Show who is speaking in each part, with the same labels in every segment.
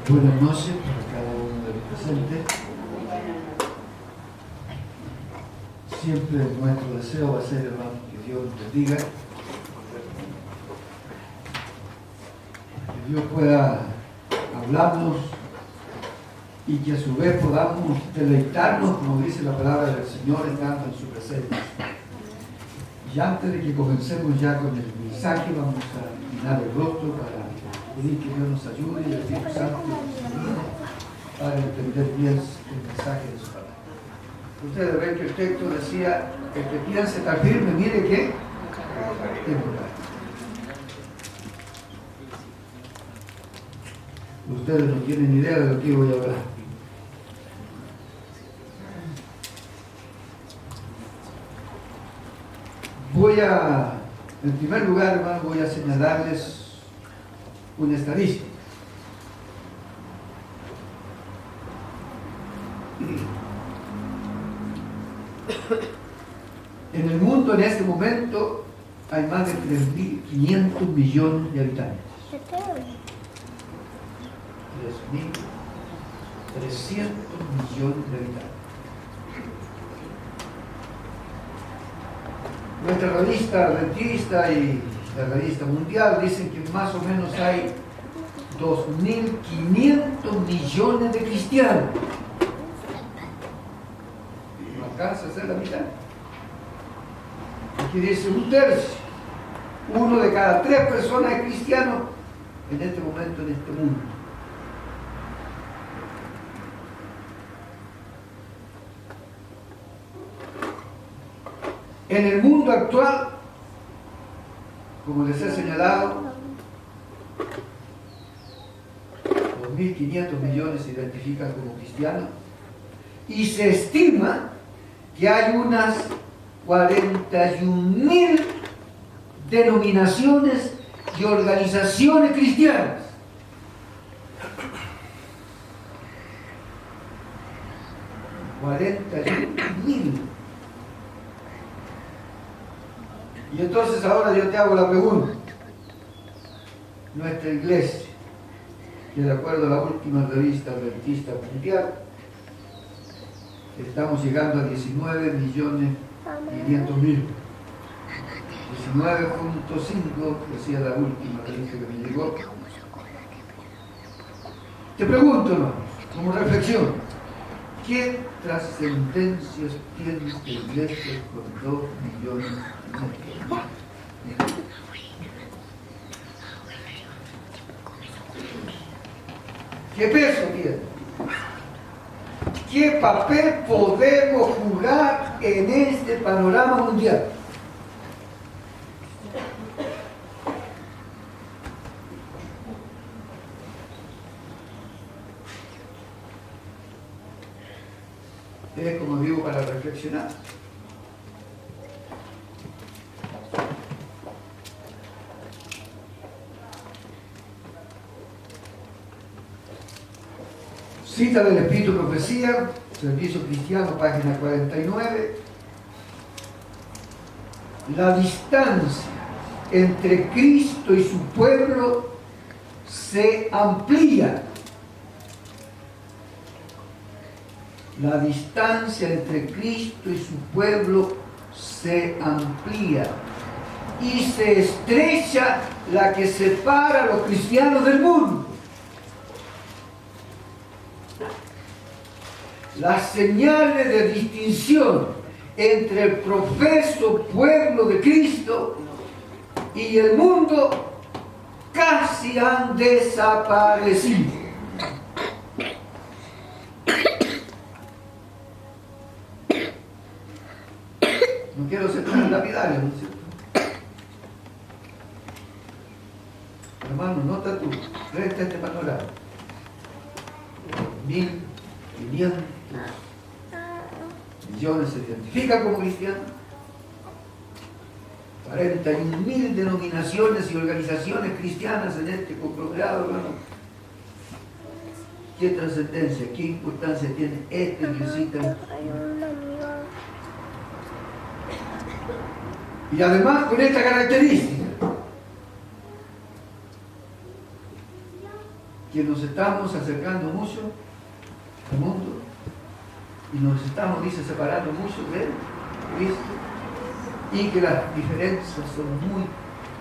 Speaker 1: Buenas noches para cada uno de los presentes. Siempre nuestro deseo va a ser, hermano, que Dios nos bendiga, que Dios pueda hablarnos y que a su vez podamos deleitarnos, como dice la palabra del Señor, estando en su presencia. Y antes de que comencemos ya con el mensaje, vamos a inclinar el rostro para pedir que Dios nos ayude y el Espíritu Santo nos ayude para entender bien el mensaje de su palabra. Ustedes ven que el texto decía: el que piense estar firme, mire que temporal. Ustedes no tienen idea de lo que voy a hablar. En primer lugar, hermano, voy a señalarles una estadística. En el mundo en este momento hay más de 3.500 millones de habitantes. 3.300 millones de habitantes. Nuestra revista adventista y la revista mundial dicen que más o menos hay 2.500 millones de cristianos. No alcanza a ser la mitad. Aquí dice un tercio. 1 de cada 3 personas es cristiano en este momento en este mundo. En el mundo actual, como les he señalado, 2.500 millones se identifican como cristianos y se estima que hay unas 41.000 denominaciones y organizaciones cristianas. Y entonces ahora yo te hago la pregunta. Nuestra iglesia, que de acuerdo a la última revista adventista mundial, estamos llegando a 19.500.000. 19.5 decía la última revista que me llegó. Te pregunto, hermano, como reflexión, ¿qué trascendencias tiene la iglesia con 2 millones de gente? ¿Qué peso tiene? ¿Qué papel podemos jugar en este panorama mundial? Es, como digo, para reflexionar. Cita del Espíritu Profecía, Servicio Cristiano, página 49. La distancia entre Cristo y su pueblo se amplía. La distancia entre Cristo y su pueblo se amplía y se estrecha la que separa a los cristianos del mundo. Las señales de distinción entre el profeso pueblo de Cristo y el mundo casi han desaparecido. No quiero ser tan lapidario, ¿no es cierto? Hermano, nota tú, frente a este panorama. 1.500 millones se identifican como cristianos. 41.000 denominaciones y organizaciones cristianas en este conglomerado, hermano. ¿Qué trascendencia, qué importancia tiene esta iglesita? Y además con esta característica, que nos estamos acercando mucho al mundo y nos estamos, dice, separando mucho de Cristo, y que las diferencias son muy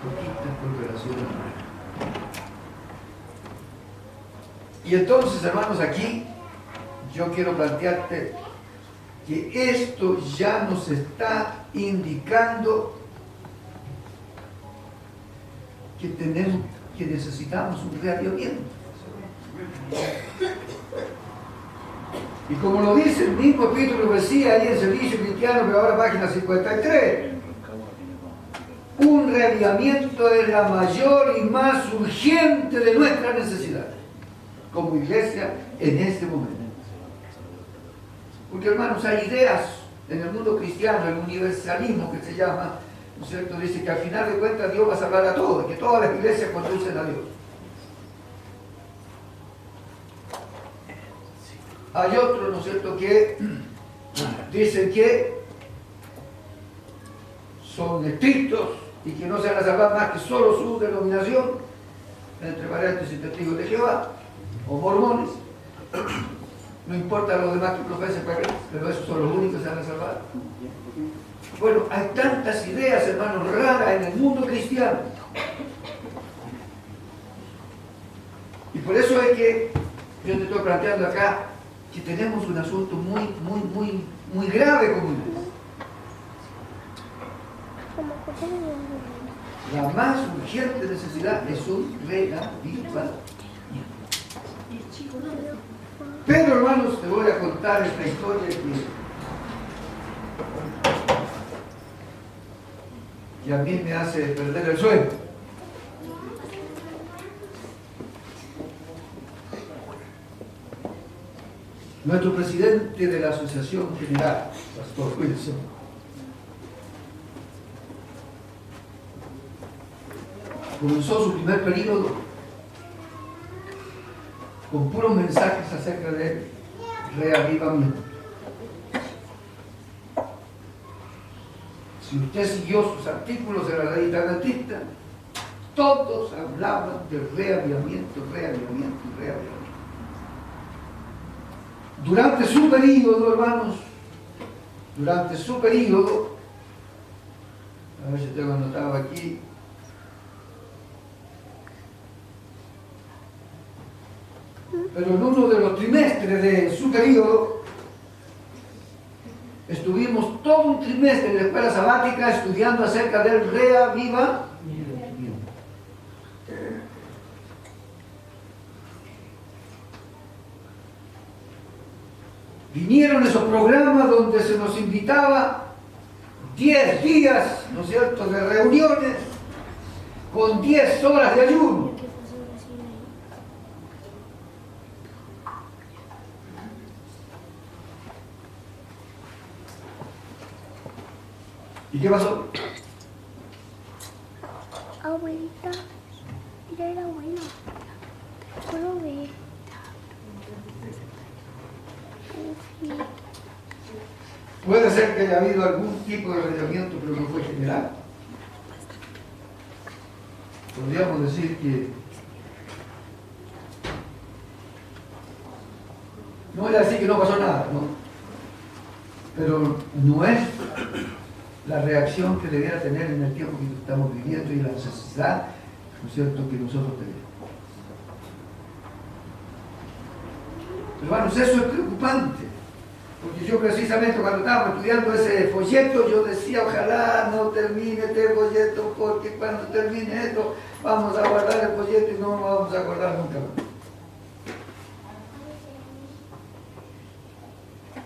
Speaker 1: poquitas con relación a la. Y entonces, hermanos, aquí yo quiero plantearte que esto ya nos está indicando que necesitamos un reavivamiento. Y como lo dice el mismo Espíritu Profecía ahí en Servicio Cristiano, pero ahora página 53, un reavivamiento es la mayor y más urgente de nuestras necesidades como iglesia en este momento. Porque, hermanos, hay ideas en el mundo cristiano, el universalismo que se llama, ¿no es cierto? Dice que al final de cuentas Dios va a salvar a todos, que todas las iglesias conducen a Dios. Hay otros, ¿no es cierto?, que dicen que son estrictos y que no se van a salvar más que solo su denominación, entre paréntesis testigos de Jehová o mormones. No importa los demás que profesen, pero esos son los únicos que se van a salvar. Bueno, hay tantas ideas, hermanos, raras en el mundo cristiano. Y por eso es que yo te estoy planteando acá que tenemos un asunto muy grave como iglesia. La más urgente necesidad es un reavivamiento. Pero, hermanos, te voy a contar esta historia que a mí me hace perder el sueño. Nuestro presidente de la Asociación General, Pastor Wilson, comenzó su primer período con puros mensajes acerca del reavivamiento. Si usted siguió sus artículos de la revista Adventista, todos hablaban de reavivamiento. Durante su período, hermanos, a ver si tengo anotado aquí, pero en uno de los trimestres de su período, estuvimos todo un trimestre en la escuela sabática estudiando acerca del reavivamiento. Vinieron esos programas donde se nos invitaba 10 días, ¿no es cierto?, de reuniones con 10 horas de ayuno. ¿Y qué pasó?
Speaker 2: Abuelita, mira el abuelo. ¿Puedo ver?
Speaker 1: Puede ser que haya habido algún tipo de reavivamiento, pero no fue general. Podríamos decir que no voy a decir que no pasó nada, ¿no? Pero no es la reacción que debiera tener en el tiempo que estamos viviendo y la necesidad, ¿no es cierto?, que nosotros tenemos. Hermanos, eso es preocupante, porque yo precisamente cuando estábamos estudiando ese folleto, yo decía, ojalá no termine este folleto, porque cuando termine esto, vamos a guardar el folleto y no lo vamos a guardar nunca más.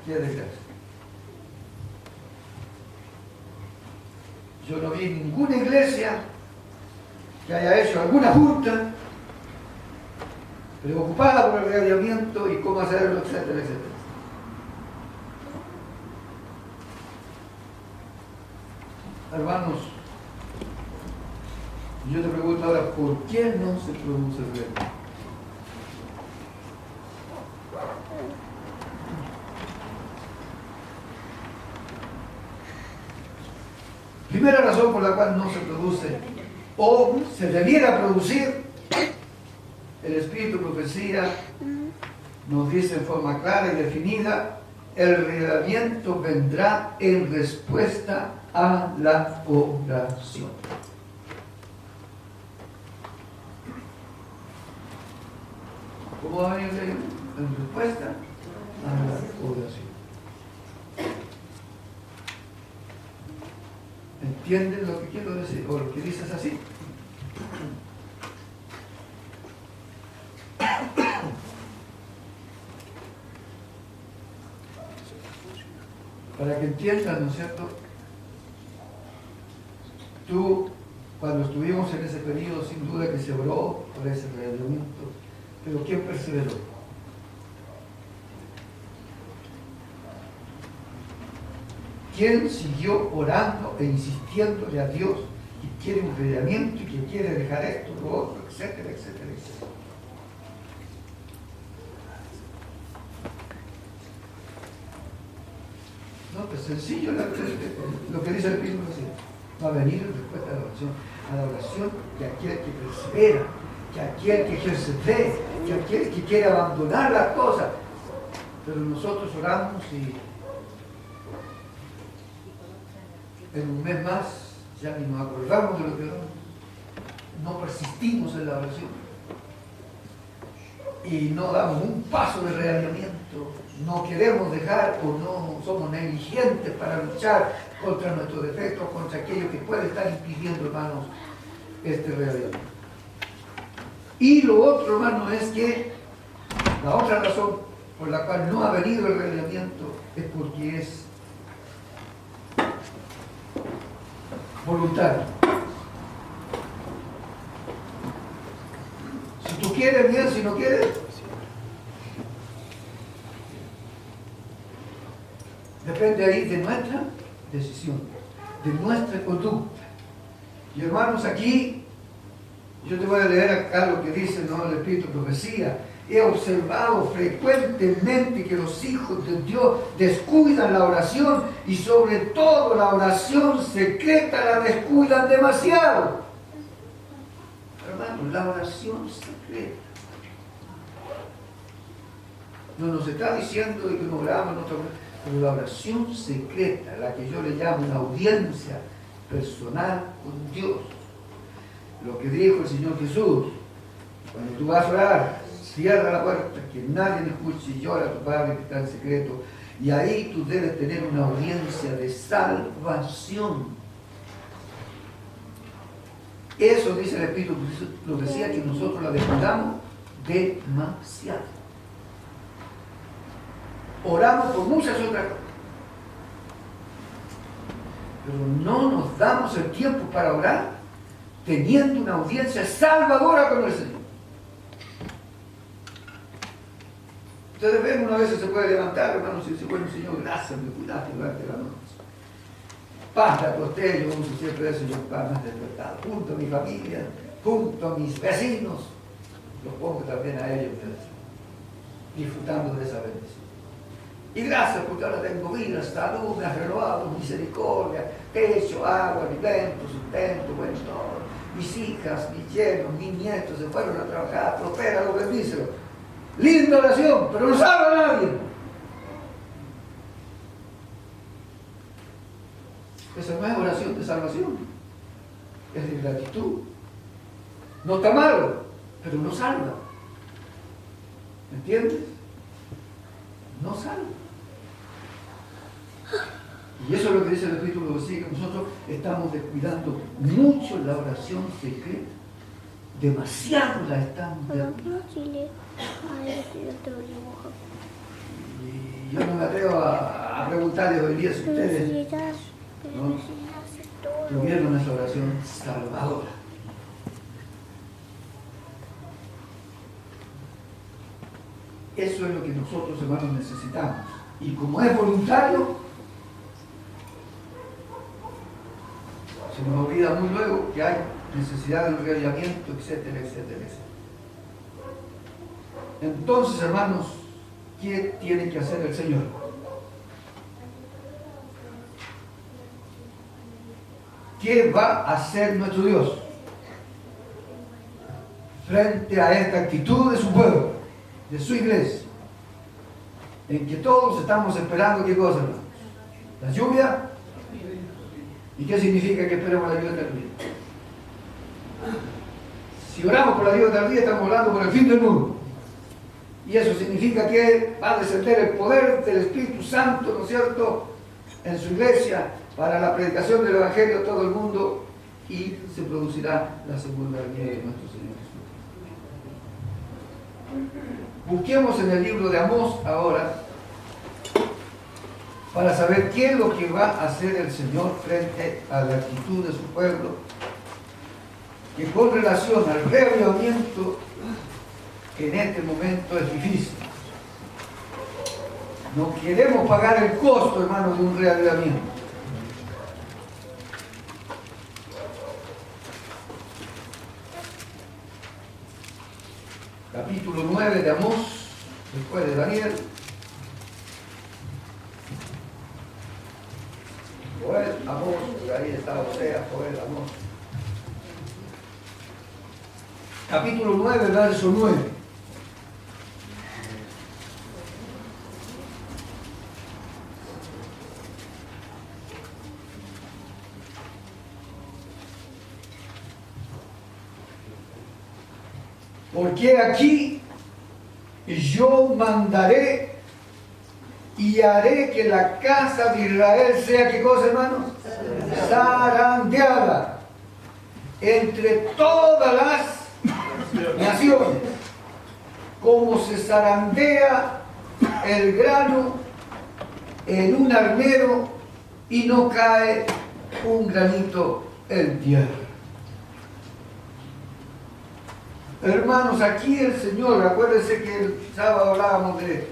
Speaker 1: Qué desgracia. Yo no vi ninguna iglesia que haya hecho alguna junta preocupada por el reavivamiento y cómo hacerlo, etcétera, etcétera. Hermanos, yo te pregunto ahora, ¿por qué no se produce el reavivamiento? Primera razón por la cual no se produce o se debiera producir El espíritu de profecía nos dice en forma clara y definida: el revelamiento vendrá en respuesta a la oración. ¿Cómo va a venir el revelamiento? En respuesta a la oración. ¿Entienden lo que quiero decir? ¿O lo que dices así? Para que entiendan, ¿no es cierto? Tú, cuando estuvimos en ese periodo, sin duda que se oró por ese revelamiento, pero ¿quién perseveró? ¿Quién siguió orando e insistiéndole a Dios que quiere un revelamiento y que quiere dejar esto, lo otro, etcétera, etcétera, etcétera? No, pues sencillo lo que dice el Espíritu Santo. Va a venir en respuesta a la oración de aquel que persevera, que aquel que ejerce fe, que aquel que quiere abandonar las cosas. Pero nosotros oramos y en un mes más ya ni nos acordamos de lo que oramos. No persistimos en la oración y no damos un paso de reavivamiento. No queremos dejar o no somos negligentes para luchar contra nuestros defectos, contra aquello que puede estar impidiendo, hermanos, este reavivamiento. Y lo otro, hermano, es que la otra razón por la cual no ha venido el reavivamiento es porque es voluntario. Si tú quieres, bien; si no quieres, depende ahí de nuestra decisión, de nuestra conducta. Y hermanos, aquí yo te voy a leer acá lo que dice, ¿no?, el Espíritu de Profecía. He observado frecuentemente que los hijos de Dios descuidan la oración y sobre todo la oración secreta la descuidan demasiado. Hermanos, la oración secreta. No nos está diciendo que no oramos, pero la oración secreta, la que yo le llamo una audiencia personal con Dios. Lo que dijo el Señor Jesús: cuando tú vas a orar, cierra la puerta, que nadie te escuche, y llora a tu Padre que está en secreto. Y ahí tú debes tener una audiencia de salvación. Eso dice el Espíritu, lo decía, que nosotros la descuidamos demasiado. Oramos por muchas otras cosas, pero no nos damos el tiempo para orar teniendo una audiencia salvadora con el Señor. Ustedes ven, una vez se puede levantar, hermanos, y dice: bueno, Señor, gracias, me cuidaste durante la noche. Paz, te acosté, yo uso siempre eso: Señor, paz, me has despertado. Junto a mi familia, junto a mis vecinos, los pongo también a ellos, disfrutando de esa bendición. Y gracias porque ahora tengo vida, salud, me has renovado, misericordia, techo, agua, alimento, sustento, bueno, todo. Mis hijas, mis yernos, mis nietos se fueron a trabajar, prospéralo, bendícelo. Linda oración, pero no salva a nadie. Esa no es oración de salvación, es de gratitud. No está malo, pero no salva. ¿Me entiendes? No salva. Y eso es lo que dice el Espíritu de Profecía, que nosotros estamos descuidando mucho la oración secreta. Demasiado la estamos descuidando. Y yo no me atrevo a preguntarles hoy día si ustedes no tuvieron esa oración salvadora. Eso es lo que nosotros, hermanos, necesitamos. Y como es voluntario, se nos olvida muy luego que hay necesidad de un reavivamiento, etcétera, etcétera, etcétera. Entonces, hermanos, ¿qué tiene que hacer el Señor? ¿Qué va a hacer nuestro Dios? frente a esta actitud de su pueblo, de su iglesia, en que todos estamos esperando ¿qué cosa, hermanos? La lluvia. ¿Y qué significa que esperemos la lluvia tardía? Si oramos por la lluvia tardía, estamos orando por el fin del mundo. Y eso significa que va a descender el poder del Espíritu Santo, ¿no es cierto?, en su iglesia para la predicación del Evangelio a todo el mundo, y se producirá la segunda venida de nuestro Señor Jesús. Busquemos en el libro de Amós ahora para saber qué es lo que va a hacer el Señor frente a la actitud de su pueblo, que con relación al reavivamiento en este momento es difícil. No queremos pagar el costo, hermanos, de un reavivamiento. Capítulo 9 de Amós, después de Daniel. Joel, Amós, ahí está Osea, Joel, Amós. Capítulo 9, verso 9. Porque aquí yo mandaré y haré que la casa de Israel sea, ¿qué cosa, hermanos? Zarandeada entre todas las naciones, como se zarandea el grano en un arnero y no cae un granito en tierra. Hermanos, aquí el Señor, acuérdense que el sábado hablábamos de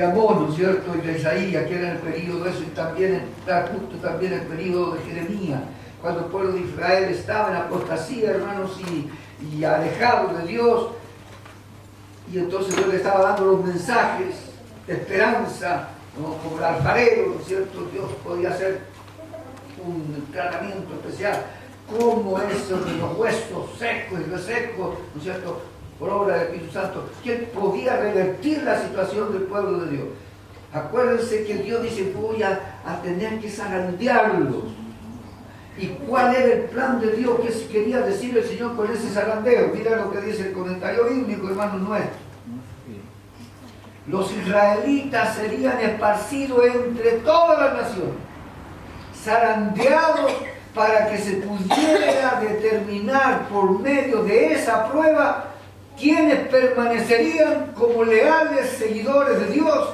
Speaker 1: Amós, ¿no es cierto?, y de Isaías, que era el periodo de eso, y también está justo también el periodo de Jeremías, cuando el pueblo de Israel estaba en apostasía, hermanos, y alejado de Dios, y entonces Dios le estaba dando los mensajes de esperanza, ¿no?, como el alfarero, ¿no es cierto?, Dios podía hacer un tratamiento especial, como eso de los huesos secos y resecos, ¿no es cierto?, por obra del Espíritu Santo, ¿quién podía revertir la situación del pueblo de Dios? Acuérdense que Dios dice, voy a tener que zarandearlos. ¿Y cuál era el plan de Dios? ¿Qué quería decir el Señor con ese zarandeo? Mira lo que dice el comentario bíblico, hermano nuestro. Los israelitas serían esparcidos entre todas las naciones, zarandeados, para que se pudiera determinar por medio de esa prueba quienes permanecerían como leales seguidores de Dios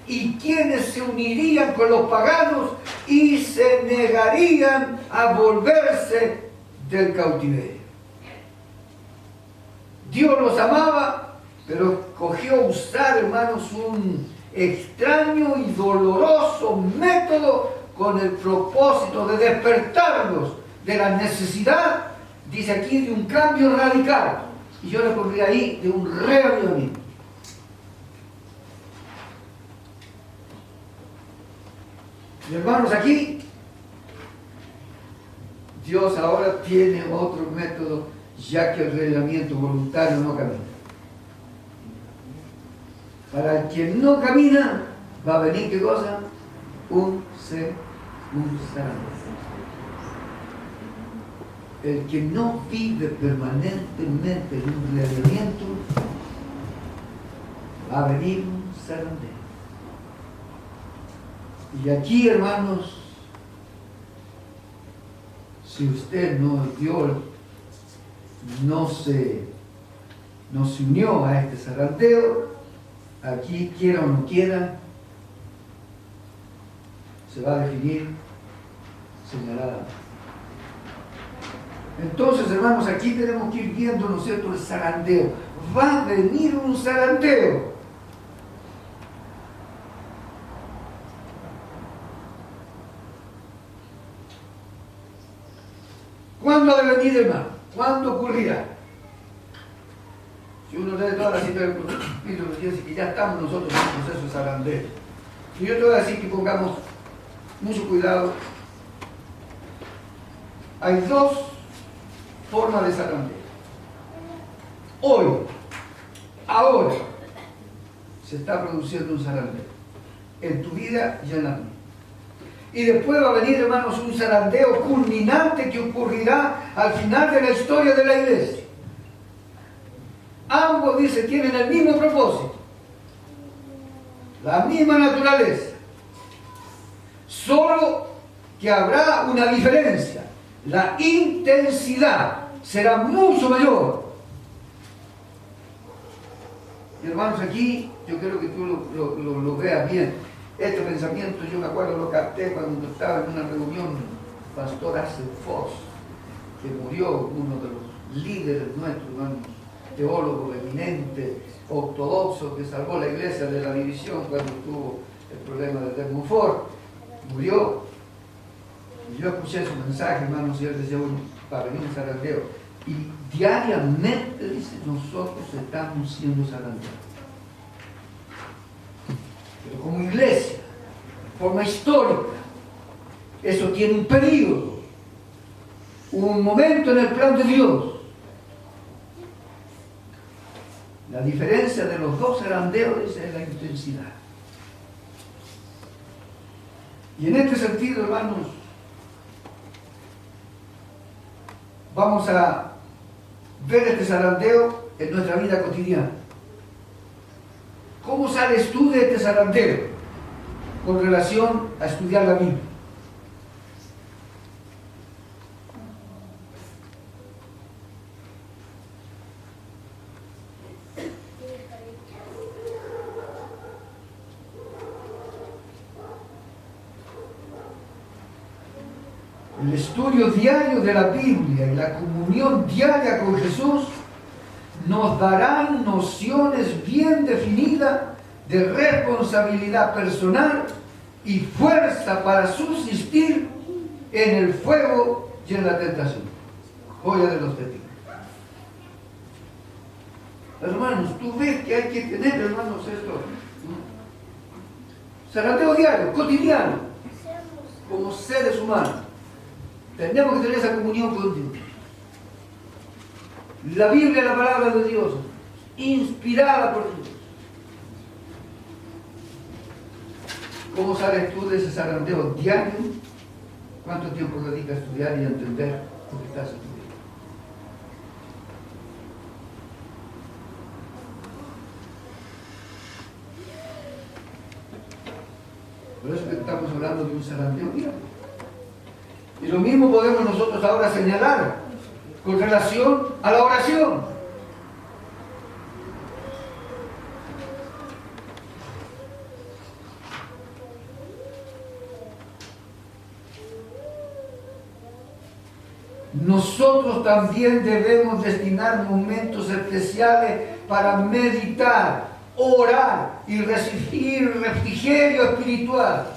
Speaker 1: y quienes se unirían con los paganos y se negarían a volverse del cautiverio. Dios los amaba, pero escogió usar, hermanos, un extraño y doloroso método con el propósito de despertarlos de la necesidad, dice aquí, de un cambio radical. Y yo le pondría ahí de un reavivamiento. Y hermanos, aquí Dios ahora tiene otro método, ya que el reavivamiento voluntario no camina. Para el que no camina, va a venir, ¿qué cosa? Un zarandeo. El que no vive permanentemente en un reavivamiento, va a venir un zarandeo. Y aquí, hermanos, si usted no se unió a este zarandeo, aquí, quiera o no quiera, se va a definir señaladamente. Entonces, hermanos, aquí tenemos que ir viendo, ¿no es cierto?, el zarandeo. Va a venir un zarandeo. ¿Cuándo ha de venir, hermano? ¿Cuándo ocurrirá? Si uno lee toda la cita del capítulo, dice que ya estamos nosotros en un proceso de zarandeo. Y yo te voy a decir que pongamos mucho cuidado. Hay dos formas de zarandeo. Hoy, ahora, se está produciendo un zarandeo. En tu vida y en la mía. Y después va a venir, hermanos, un zarandeo culminante que ocurrirá al final de la historia de la iglesia. Ambos, dice, tienen el mismo propósito, la misma naturaleza, solo que habrá una diferencia. La intensidad será mucho mayor. Y hermanos, aquí yo quiero que tú lo veas bien. Este pensamiento yo me acuerdo lo capté cuando estaba en una reunión, pastor Axel Fox, que murió, uno de los líderes nuestros, hermanos, teólogo eminente, ortodoxo, que salvó la iglesia de la división cuando tuvo el problema de Desmond Ford, murió. Y yo escuché su mensaje, hermanos, y él decía, bueno, para venir un zarandeo. Y diariamente, dice, nosotros estamos siendo zarandeados. Pero como iglesia, forma histórica, eso tiene un periodo, un momento en el plan de Dios. La diferencia de los dos zarandeos es la intensidad. Y en este sentido, hermanos, vamos a ver este zarandeo en nuestra vida cotidiana. ¿Cómo sales tú de este zarandeo con relación a estudiar la Biblia? El estudio diario de la Biblia y la comunión diaria con Jesús nos darán nociones bien definidas de responsabilidad personal y fuerza para subsistir en el fuego y en la tentación. Joya de los testigos. Hermanos, tú ves que hay que tener, hermanos, esto. Zarandeo diario, cotidiano, como seres humanos. Tenemos que tener esa comunión con Dios. La Biblia es la palabra de Dios, inspirada por Dios. ¿Cómo sales tú de ese zarandeo diario? ¿Cuánto tiempo dedicas a estudiar y a entender lo que estás estudiando? Por eso que estamos hablando de un zarandeo diario. Y lo mismo podemos nosotros ahora señalar con relación a la oración. Nosotros también debemos destinar momentos especiales para meditar, orar y recibir refrigerio espiritual.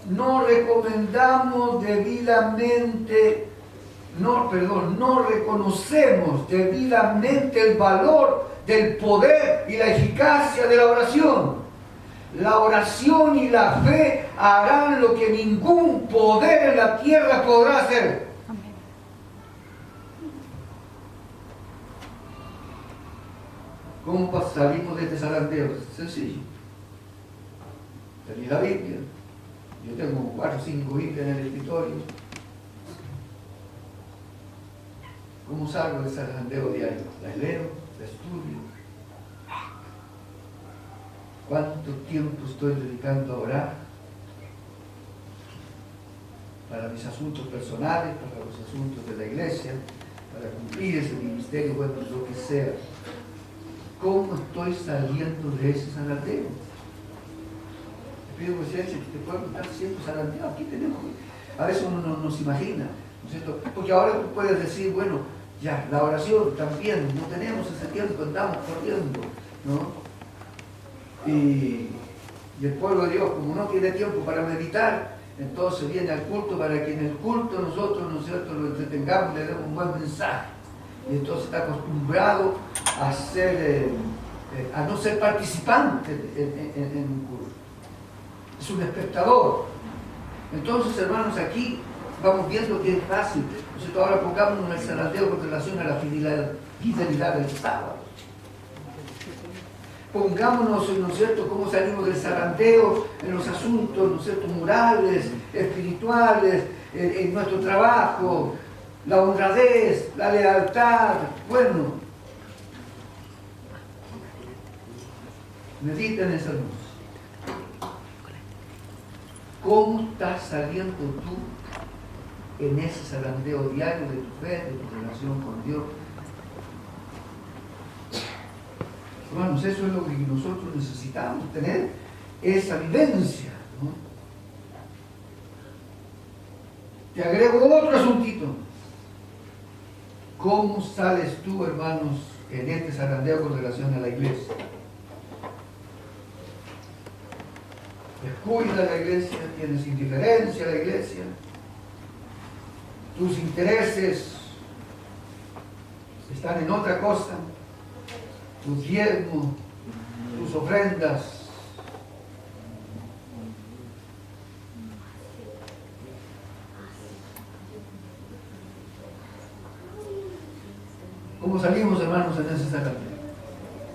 Speaker 1: No reconocemos debidamente el valor del poder y la eficacia de la oración. La oración y la fe harán lo que ningún poder en la tierra podrá hacer. ¿Cómo salimos de este zarandeo? Sencillo. Tenéis la Biblia. Yo tengo 4 o 5 Biblias en el escritorio. ¿Cómo salgo de ese zarandeo diario? Las leo, las estudio. ¿Cuánto tiempo estoy dedicando a orar? Para mis asuntos personales, para los asuntos de la iglesia, para cumplir ese ministerio, bueno, lo que sea. ¿Cómo estoy saliendo de ese zarandeo? Te pido presencia que te puedan estar siendo zarandeado. Aquí tenemos, a veces uno no se imagina, ¿no es cierto? Porque ahora tú puedes decir, bueno, ya, la oración también, no tenemos ese tiempo, andamos corriendo, ¿no? Y el pueblo de Dios, como no tiene tiempo para meditar, entonces viene al culto para que en el culto nosotros, ¿no es cierto?, lo entretengamos, le demos un buen mensaje. Y entonces está acostumbrado a no ser participante en un culto. Es un espectador. Entonces, hermanos, aquí vamos viendo que es fácil. Entonces ahora pongámonos en el zarandeo con relación a la fidelidad del sábado. Pongámonos, ¿no es cierto?, cómo salimos del zarandeo en los asuntos, ¿no es cierto?, morales, espirituales, en nuestro trabajo, la honradez, la lealtad. Bueno, mediten esa luz. ¿Cómo estás saliendo tú en ese zarandeo diario de tu fe, de tu relación con Dios? Hermanos, eso es lo que nosotros necesitamos, tener esa vivencia, ¿no? Te agrego otro asuntito. ¿Cómo sales tú, hermanos, en este zarandeo con relación a la iglesia? Descuida la iglesia, tienes indiferencia a la iglesia, tus intereses están en otra cosa, tus diezmos, tus ofrendas. ¿Cómo salimos, hermanos, en ese zarandeo?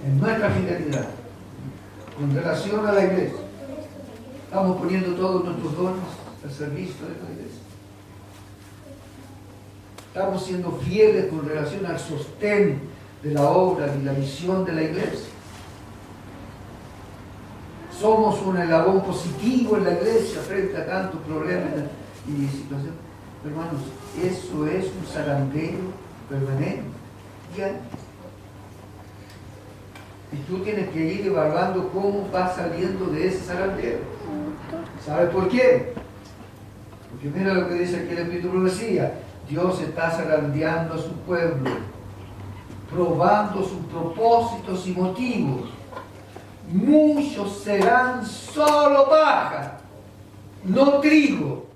Speaker 1: En nuestra fidelidad, con relación a la iglesia. Estamos poniendo todos nuestros dones al servicio de la iglesia. Estamos siendo fieles con relación al sostén de la obra y la misión de la iglesia. Somos un eslabón positivo en la iglesia frente a tantos problemas y situaciones. Hermanos, eso es un zarandeo permanente. ¿Ya? Y tú tienes que ir evaluando cómo vas saliendo de ese zarandeo. ¿Sabes por qué? Porque mira lo que dice aquí el Espíritu de Profecía. Dios está zarandeando a su pueblo, probando sus propósitos y motivos. Muchos serán solo paja, no trigo.